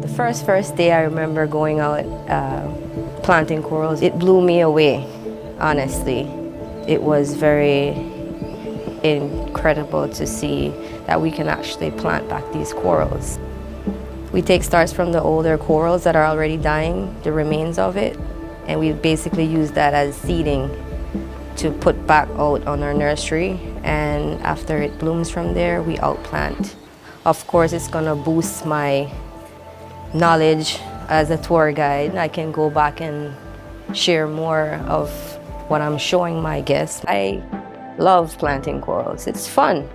The first day I remember going out planting corals, it blew me away, honestly. It was very incredible to see that we can actually plant back these corals. We take starts from the older corals that are already dying, the remains of it, and we basically use that as seeding to put back out on our nursery, and after it blooms from there, we outplant. Of course, it's gonna boost my knowledge as a tour guide. I can go back and share more of what I'm showing my guests. I love planting corals. It's fun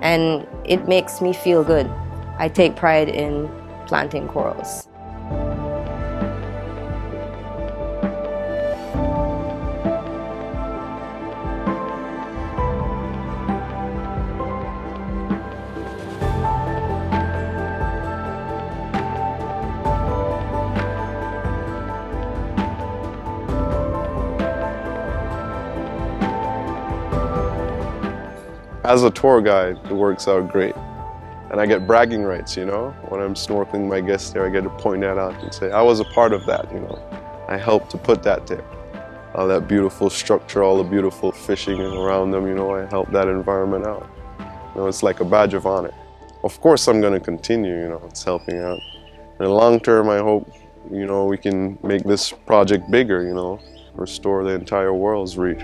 and it makes me feel good. I take pride in planting corals. As a tour guide, it works out great. And I get bragging rights, you know? When I'm snorkeling my guests there, I get to point that out and say, I was a part of that, you know? I helped to put that there. All that beautiful structure, all the beautiful fishing around them, you know, I helped that environment out. You know, it's like a badge of honor. Of course I'm gonna continue, you know, it's helping out. In the long term, I hope, you know, we can make this project bigger, you know, restore the entire world's reef.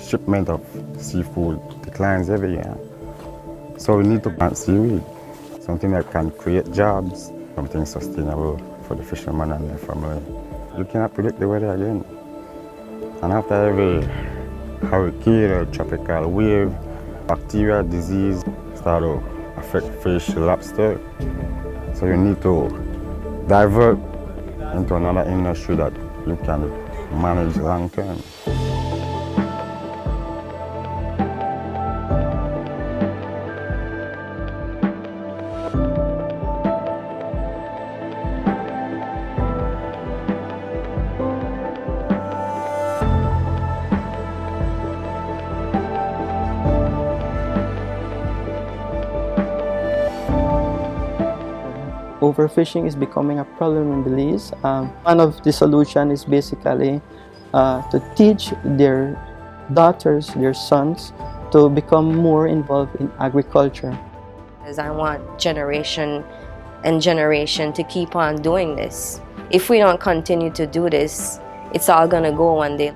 Shipment of seafood declines every year. So we need to plant seaweed, something that can create jobs, something sustainable for the fishermen and their family. You cannot predict the weather again. And after every hurricane or tropical wave, bacteria, disease start to affect fish, lobster. So you need to divert into another industry that you can manage long term. Overfishing is becoming a problem in Belize. One of the solutions is basically to teach their daughters, their sons, to become more involved in agriculture. I want generation and generation to keep on doing this. If we don't continue to do this, it's all gonna go one day.